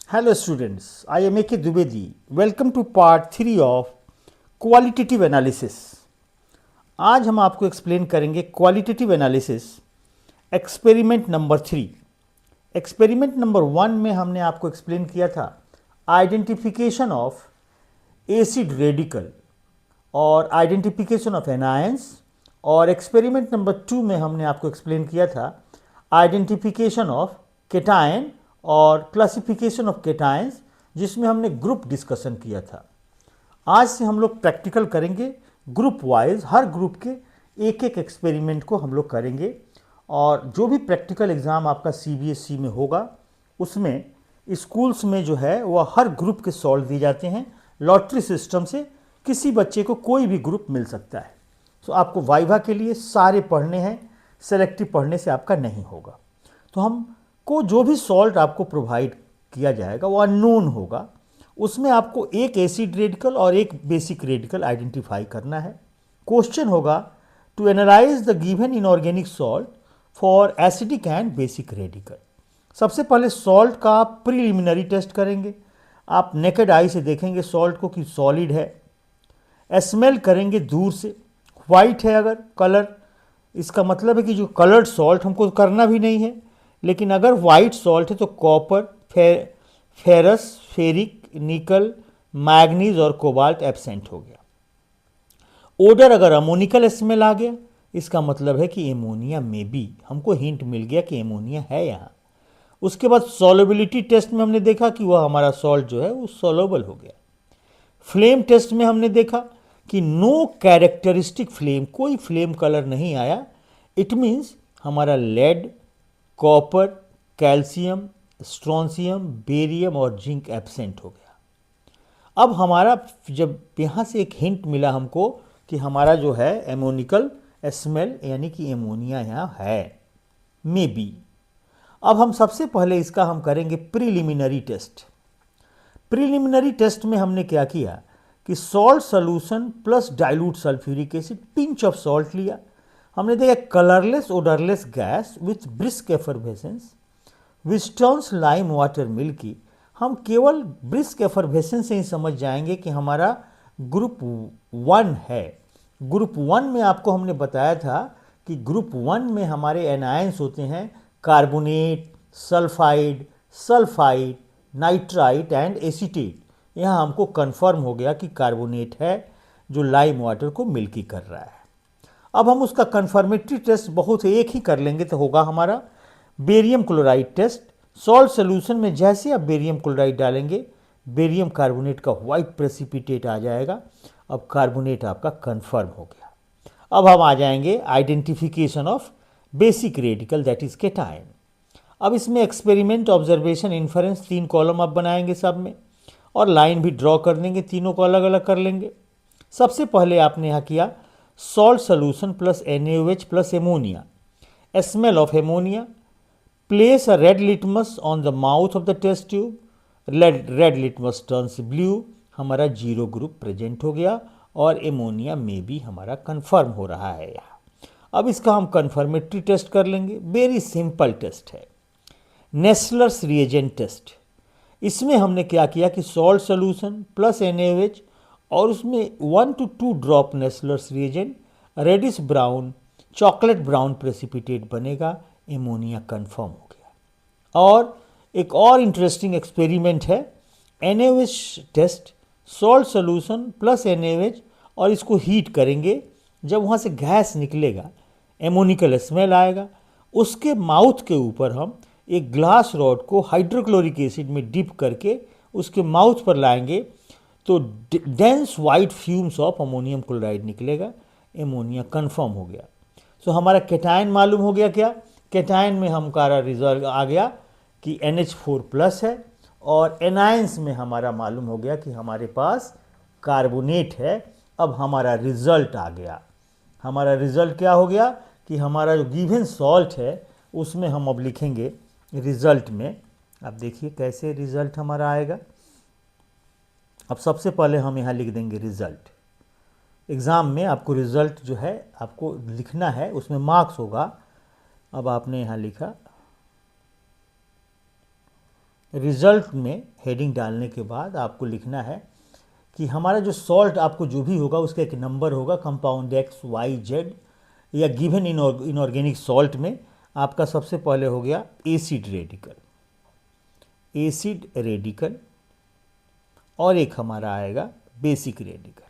Hello students, I am A.K. Dubedi. Welcome to part 3 of qualitative analysis. आज हम आपको explain करेंगे qualitative analysis experiment number 3। Experiment number 1 में हमने आपको एक्सप्लेन किया था आइडेंटिफिकेशन ऑफ एसिड रेडिकल और आइडेंटिफिकेशन ऑफ एनायंस, और एक्सपेरिमेंट नंबर 2 में हमने आपको एक्सप्लेन किया था आइडेंटिफिकेशन ऑफ केटायन और क्लासिफिकेशन ऑफ केटायंस, जिसमें हमने ग्रुप डिस्कशन किया था। आज से हम लोग प्रैक्टिकल करेंगे ग्रुप वाइज, हर ग्रुप के एक एक एक्सपेरिमेंट को हम लोग करेंगे। और जो भी प्रैक्टिकल एग्ज़ाम आपका सीबीएसई में होगा उसमें स्कूल्स में जो है वह हर ग्रुप के सॉल्व दिए जाते हैं। लॉटरी सिस्टम से किसी बच्चे को कोई भी ग्रुप मिल सकता है। तो आपको वाइवा के लिए सारे पढ़ने हैं, सेलेक्टिव पढ़ने से आपका नहीं होगा। तो हमको जो भी सॉल्ट आपको प्रोवाइड किया जाएगा वो अननोन होगा। उसमें आपको एक एसिड रेडिकल और एक बेसिक रेडिकल आइडेंटिफाई करना है। क्वेश्चन होगा to analyse the given inorganic salt for acidic and basic radical. सबसे पहले सॉल्ट का आप प्रीलिमिनरी टेस्ट करेंगे। आप नेकेड आई से देखेंगे सॉल्ट को कि सॉलिड है। स्मेल करेंगे दूर से, वाइट है अगर कलर, इसका मतलब है कि जो कलर्ड सॉल्ट हमको करना भी नहीं है। लेकिन अगर वाइट सॉल्ट है तो कॉपर, फेरस, फेरिक, निकल, मैग्नीज और कोबाल्ट एब्सेंट हो गया। ओडर अगर अमोनिकल स्मेल आ गया, इसका मतलब है कि एमोनिया में भी, हमको हिंट मिल गया कि एमोनिया है यहाँ। उसके बाद सॉल्युबिलिटी टेस्ट में हमने देखा कि वह हमारा सॉल्ट जो है वो सॉल्युबल हो गया। फ्लेम टेस्ट में हमने देखा कि नो कैरेक्टरिस्टिक फ्लेम, कोई फ्लेम कलर नहीं आया। इट मीन्स हमारा लेड, कॉपर, कैल्शियम, स्ट्रोंसियम, बेरियम और जिंक एब्सेंट हो गया। अब हमारा जब यहाँ से एक हिंट मिला हमको कि हमारा जो है एमोनिकल स्मेल, यानी कि एमोनिया यहाँ है, मे बी। अब हम सबसे पहले इसका हम करेंगे प्रीलिमिनरी टेस्ट। प्रीलिमिनरी टेस्ट में हमने क्या किया कि salt solution plus dilute sulphuric acid, pinch of salt लिया। हमने देखा colourless odourless gas with brisk effervescence which turns lime water milky. हम केवल ब्रिस्क एफरवेसेंस से ही समझ जाएंगे कि हमारा ग्रुप 1 है। ग्रुप 1 में आपको हमने बताया था कि ग्रुप 1 में हमारे एनायंस होते हैं carbonate, sulphide, sulphide, nitrite and acetate. यहाँ हमको कंफर्म हो गया कि कार्बोनेट है जो लाइम वाटर को मिल्की कर रहा है। अब हम उसका कंफर्मेटरी टेस्ट बहुत एक ही कर लेंगे तो होगा हमारा barium chloride test. Salt solution में जैसे आप बेरियम क्लोराइड डालेंगे, बेरियम कार्बोनेट का वाइट प्रेसिपिटेट आ जाएगा। अब कार्बोनेट आपका कंफर्म हो गया। अब हम आ जाएंगे identification of basic radical, that is cation. अब इसमें एक्सपेरिमेंट, ऑब्जर्वेशन, इन्फरेंस, 3 कॉलम आप बनाएंगे सब में, और लाइन भी ड्रॉ कर देंगे, तीनों को अलग अलग कर लेंगे। सबसे पहले आपने यहाँ किया salt solution plus NaOH plus ammonia, smell of ammonia. Place a red litmus on the mouth of the test tube. Red litmus turns blue, हमारा जीरो ग्रुप प्रेजेंट हो गया और एमोनिया में भी हमारा कंफर्म हो रहा है यहाँ। अब इसका हम कंफर्मेटरी टेस्ट कर लेंगे। वेरी सिंपल टेस्ट है, नेस्लर्स रिएजेंट टेस्ट। इसमें हमने क्या किया कि सॉल्ट सोल्यूशन प्लस NaOH और उसमें 1 to 2 drop Nessler's reagent, reddish brown, chocolate brown precipitate बनेगा, एमोनिया कंफर्म हो गया। और एक और इंटरेस्टिंग एक्सपेरिमेंट है NaOH test, salt solution plus NaOH, और इसको हीट करेंगे। जब वहाँ से गैस निकलेगा, एमोनिकल स्मेल आएगा। उसके माउथ के ऊपर हम एक ग्लास रॉड को हाइड्रोक्लोरिक एसिड में डिप करके उसके माउथ पर लाएंगे तो dense white fumes of ammonium chloride निकलेगा, एमोनिया कंफर्म हो गया। सो हमारा केटायन मालूम हो गया। क्या केटायन में हमारा रिजल्ट आ गया कि NH4 प्लस है, और एनायंस में हमारा मालूम हो गया कि हमारे पास कार्बोनेट है। अब हमारा रिजल्ट आ गया। हमारा रिजल्ट क्या हो गया कि हमारा जो गिवन सॉल्ट है उसमें हम अब लिखेंगे रिजल्ट में। अब देखिए कैसे रिजल्ट हमारा आएगा। अब सबसे पहले हम यहाँ लिख देंगे रिजल्ट। एग्ज़ाम में आपको रिजल्ट जो है आपको लिखना है, उसमें मार्क्स होगा। अब आपने यहाँ लिखा रिजल्ट में हेडिंग डालने के बाद आपको लिखना है कि हमारा जो सॉल्ट आपको जो भी होगा उसका एक नंबर होगा, कंपाउंड एक्स वाई जेड या गिवन इनऑर्गेनिक सॉल्ट में आपका सबसे पहले हो गया एसिड रेडिकल, एसिड रेडिकल, और एक हमारा आएगा बेसिक रेडिकल।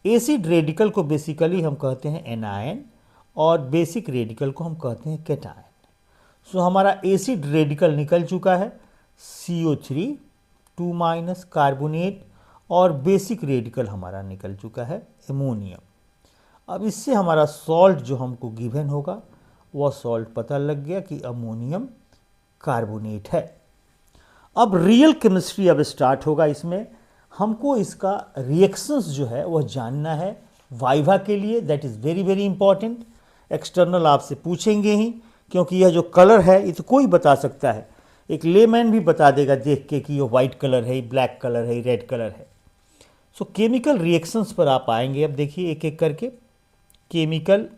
एसिड रेडिकल को बेसिकली हम कहते हैं एनायन और बेसिक रेडिकल को हम कहते हैं कैटायन। सो हमारा एसिड रेडिकल निकल चुका है CO3 2- कार्बोनेट, और बेसिक रेडिकल हमारा निकल चुका है एमोनियम। अब इससे हमारा सॉल्ट जो हमको गिवन होगा वह सॉल्ट पता लग गया कि अमोनियम कार्बोनेट है। अब रियल केमिस्ट्री अब स्टार्ट होगा। इसमें हमको इसका रिएक्शंस जो है वह जानना है वाइवा के लिए। That is very very important. External आपसे पूछेंगे ही, क्योंकि यह जो कलर है ये तो कोई बता सकता है, एक लेमैन भी बता देगा देख के कि ये वाइट कलर है, ब्लैक कलर है, रेड कलर है। सो केमिकल रिएक्शंस पर आप आएंगे। अब देखिए एक एक करके केमिकल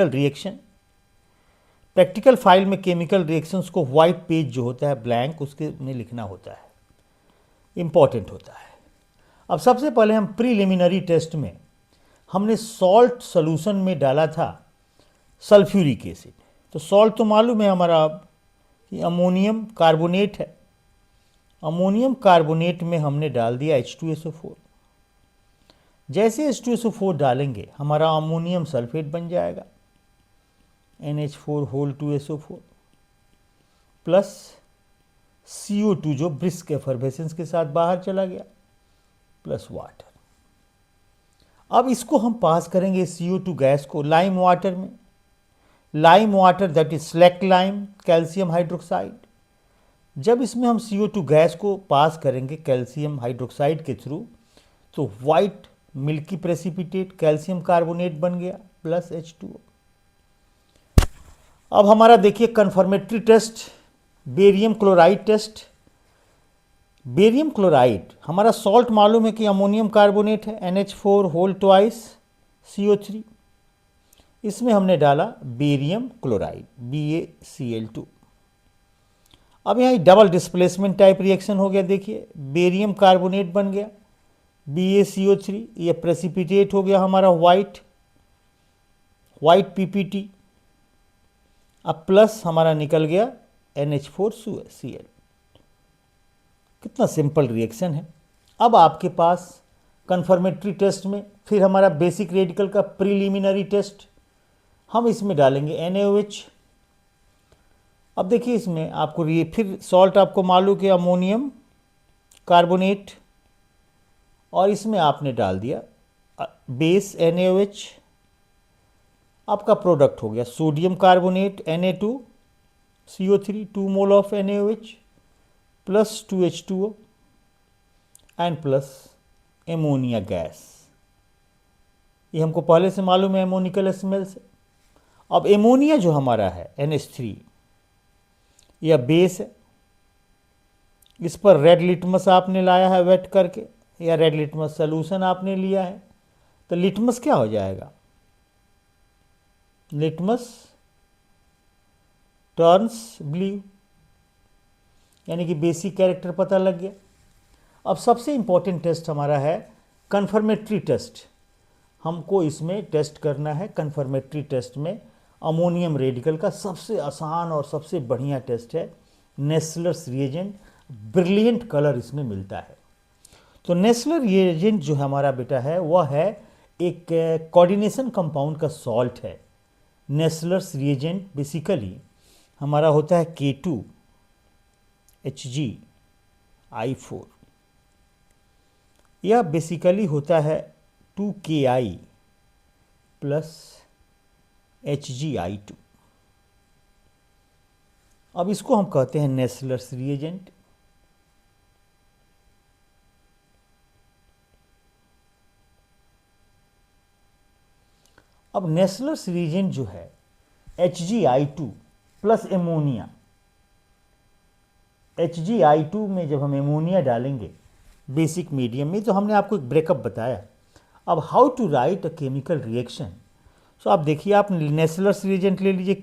रिएक्शन। प्रैक्टिकल फाइल में केमिकल रिएक्शंस को वाइट पेज जो होता है ब्लैंक, उसके में लिखना होता है, इंपॉर्टेंट होता है। अब सबसे पहले हम प्रीलिमिनरी टेस्ट में हमने सॉल्ट सॉल्यूशन में डाला था सल्फ्यूरिक एसिड। तो सॉल्ट तो मालूम है हमारा अब कि अमोनियम कार्बोनेट है। अमोनियम कार्बोनेट में हमने डाल दिया H2SO4। जैसे H2SO4 डालेंगे हमारा अमोनियम सल्फेट बन जाएगा NH4 प्लस CO2 जो ब्रिस्क एफर्वेसेंस के साथ बाहर चला गया, प्लस वाटर। अब इसको हम पास करेंगे CO2 गैस को लाइम वाटर में। Lime water that is slack lime, calcium hydroxide. जब इसमें हम CO2 गैस को पास करेंगे कैल्शियम हाइड्रोक्साइड के थ्रू, तो white milky precipitate calcium carbonate बन गया प्लस H2O। अब हमारा देखिए confirmatory test, barium chloride test. Barium chloride हमारा सॉल्ट मालूम है कि अमोनियम कार्बोनेट है NH4 CO3। इसमें हमने डाला बेरियम क्लोराइड BaCl2। अब यहाँ डबल डिस्प्लेसमेंट टाइप रिएक्शन हो गया। देखिए बेरियम कार्बोनेट बन गया BaCO3, ये प्रेसिपिटेट हो गया हमारा वाइट PPT। अब प्लस हमारा निकल गया NH4Cl। कितना सिंपल रिएक्शन है। अब आपके पास कन्फर्मेटरी टेस्ट में फिर हमारा बेसिक रेडिकल का प्रीलिमिनरी टेस्ट, हम इसमें डालेंगे NaOH। अब देखिए इसमें आपको फिर सॉल्ट आपको मालूम कि अमोनियम कार्बोनेट, और इसमें आपने डाल दिया बेस NaOH। आपका प्रोडक्ट हो गया sodium carbonate Na2CO3 2 mole of NaOH plus 2H2O and plus ammonia gas. ये हमको पहले से मालूम है एमोनिकल स्मेल से। अब एमोनिया जो हमारा है NH3 यह बेस है। इस पर रेड लिटमस आपने लाया है वेट करके, या रेड लिटमस सॉल्यूशन आपने लिया है, तो लिटमस क्या हो जाएगा, लिटमस टर्न्स ब्लू, यानी कि बेसिक कैरेक्टर पता लग गया। अब सबसे इंपॉर्टेंट टेस्ट हमारा है कन्फर्मेटरी टेस्ट। हमको इसमें टेस्ट करना है कन्फर्मेटरी टेस्ट में अमोनियम रेडिकल का सबसे आसान और सबसे बढ़िया टेस्ट है नेस्लर्स रिएजेंट। ब्रिलियंट कलर इसमें मिलता है। तो नेस्लर रिएजेंट जो हमारा बेटा है वह है एक कोऑर्डिनेशन कंपाउंड का सॉल्ट है। नेस्लर्स रिएजेंट बेसिकली हमारा होता है K2HgI4। यह बेसिकली होता है 2Ki प्लस HgI2। अब इसको हम कहते हैं नेस्लर्स रिएजेंट। अब नेस्लर्स रिएजेंट जो है HgI2 प्लस एमोनिया, HgI2 में जब हम एमोनिया डालेंगे बेसिक मीडियम में, तो हमने आपको एक ब्रेकअप बताया। अब how to write a chemical reaction. So आप देखिए, आप नेस्लर्स रिएजेंट ले लीजिए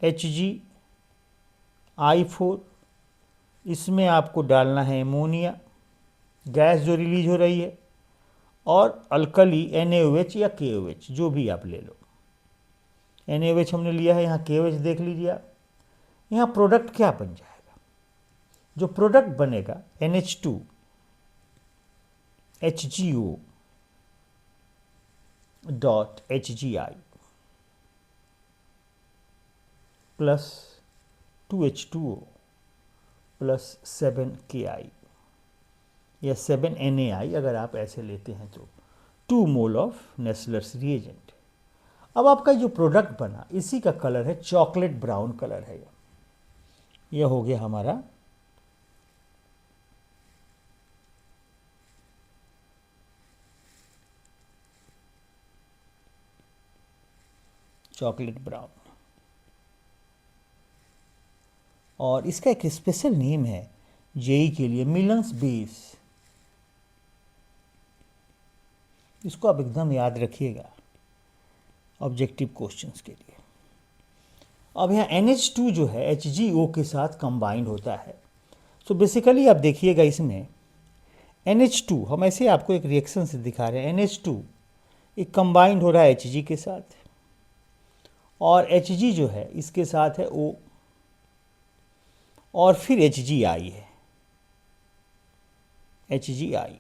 HgI4, इसमें आपको डालना है एमोनिया गैस जो रिलीज हो रही है, और अल्कली NaOH या KOH जो भी आप ले लो। NaOH हमने लिया है, यहाँ KOH देख लीजिए आप। यहाँ प्रोडक्ट क्या बन जाएगा? जो प्रोडक्ट बनेगा NH2 HgO dot HgI plus 2H2O plus 7Ki या 7NaI अगर आप ऐसे लेते हैं तो 2 मोल ऑफ नेस्लर्स रिएजेंट। अब आपका जो प्रोडक्ट बना इसी का कलर है चॉकलेट ब्राउन कलर है। यह हो गया हमारा चॉकलेट ब्राउन, और इसका एक स्पेशल नेम है जेई के लिए, मिलन्स बेस। इसको आप एकदम याद रखिएगा ऑब्जेक्टिव क्वेश्चंस के लिए। अब यहाँ NH2 जो है HgO के साथ कंबाइंड होता है। सो बेसिकली आप देखिएगा इसमें NH2, हम ऐसे आपको एक रिएक्शन से दिखा रहे हैं, NH2 एक कंबाइंड हो रहा है Hg के साथ, और Hg जो है इसके साथ है O, और फिर HgI है, HgI।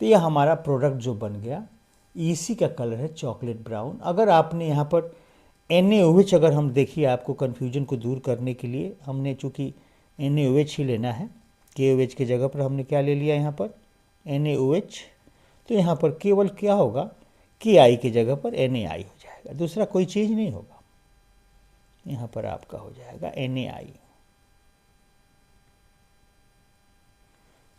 तो यह हमारा प्रोडक्ट जो बन गया, इसी का कलर है चॉकलेट ब्राउन। अगर आपने यहाँ पर NaOH, अगर हम देखिए आपको कन्फ्यूजन को दूर करने के लिए हमने चूँकि NaOH ही लेना है, KOH के जगह पर हमने क्या ले लिया यहाँ पर NaOH, तो यहाँ पर केवल क्या होगा, Ki के जगह पर NaI हो जाएगा, दूसरा कोई चीज़ नहीं होगा। यहाँ पर आपका हो जाएगा NaI।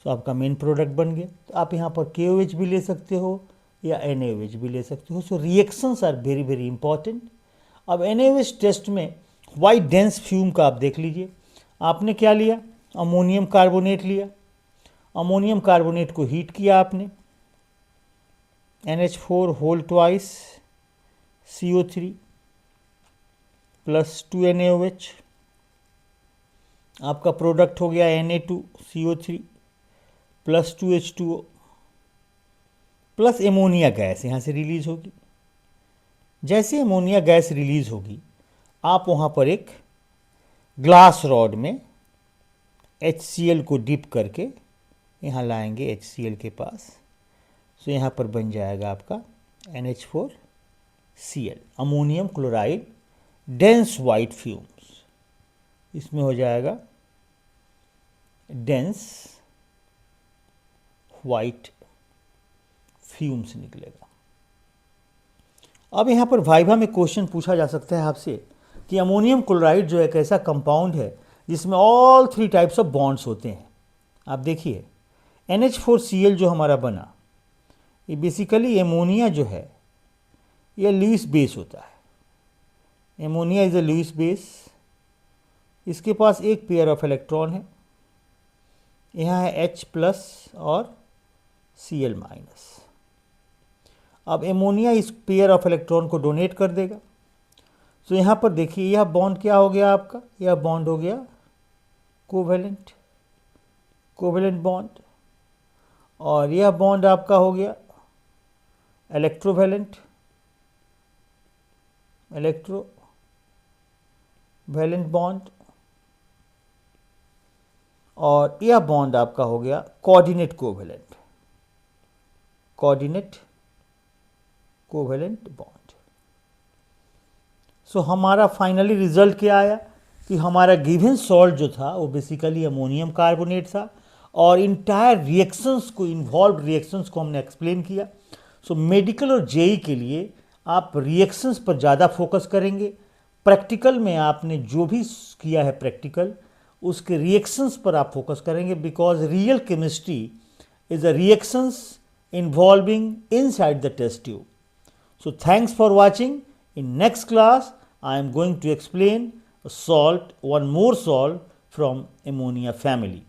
तो आपका मेन प्रोडक्ट बन गया। तो आप यहाँ पर KOH भी ले सकते हो या NaOH भी ले सकते हो। So reactions are very very important. अब NaOH टेस्ट में वाइट डेंस फ्यूम का आप देख लीजिए। आपने क्या लिया, अमोनियम कार्बोनेट लिया, अमोनियम कार्बोनेट को हीट किया आपने, NH4 whole twice CO3 plus 2 NaOH, आपका प्रोडक्ट हो गया Na2CO3 plus 2H2O plus ammonia gas यहाँ से रिलीज होगी। जैसे एमोनिया गैस रिलीज होगी, आप वहाँ पर एक ग्लास रॉड में HCl को डिप करके यहाँ लाएंगे HCl के पास। तो यहाँ पर बन जाएगा आपका NH4Cl, ammonium chloride dense white fumes. इसमें हो जाएगा डेंस वाइट फ्यूम्स निकलेगा। अब यहाँ पर वाइवा में क्वेश्चन पूछा जा सकता है आपसे कि अमोनियम क्लोराइड जो एक ऐसा कंपाउंड है जिसमें ऑल 3 टाइप्स ऑफ बॉन्ड्स होते हैं। आप देखिए NH4Cl जो हमारा बना, ये बेसिकली एमोनिया जो है ये लुईस बेस होता है। Ammonia is a Lewis base, इसके पास एक पेयर ऑफ इलेक्ट्रॉन है, यहाँ है H प्लस और Cl माइनस। अब एमोनिया इस पेयर ऑफ इलेक्ट्रॉन को डोनेट कर देगा। तो यहाँ पर देखिए यह बॉन्ड क्या हो गया आपका, यह बॉन्ड हो गया कोवेलेंट, कोवेलेंट बॉन्ड, और यह बॉन्ड आपका हो गया इलेक्ट्रोवेलेंट, इलेक्ट्रोवेलेंट बॉन्ड, और यह बॉन्ड आपका हो गया coordinate covalent, coordinate covalent bond. So हमारा फाइनली रिजल्ट क्या आया कि हमारा गिवन सॉल्ट जो था वो बेसिकली अमोनियम कार्बोनेट था, और इंटायर रिएक्शंस को, इन्वॉल्व रिएक्शंस को हमने एक्सप्लेन किया। सो मेडिकल और जेई के लिए आप रिएक्शंस पर ज़्यादा फोकस करेंगे। प्रैक्टिकल में आपने जो भी किया है प्रैक्टिकल, उसके रिएक्शंस पर आप फोकस करेंगे, because real chemistry is a reactions involving inside the test tube. So thanks for watching. In next class I am going to explain a salt, one more salt from ammonia family.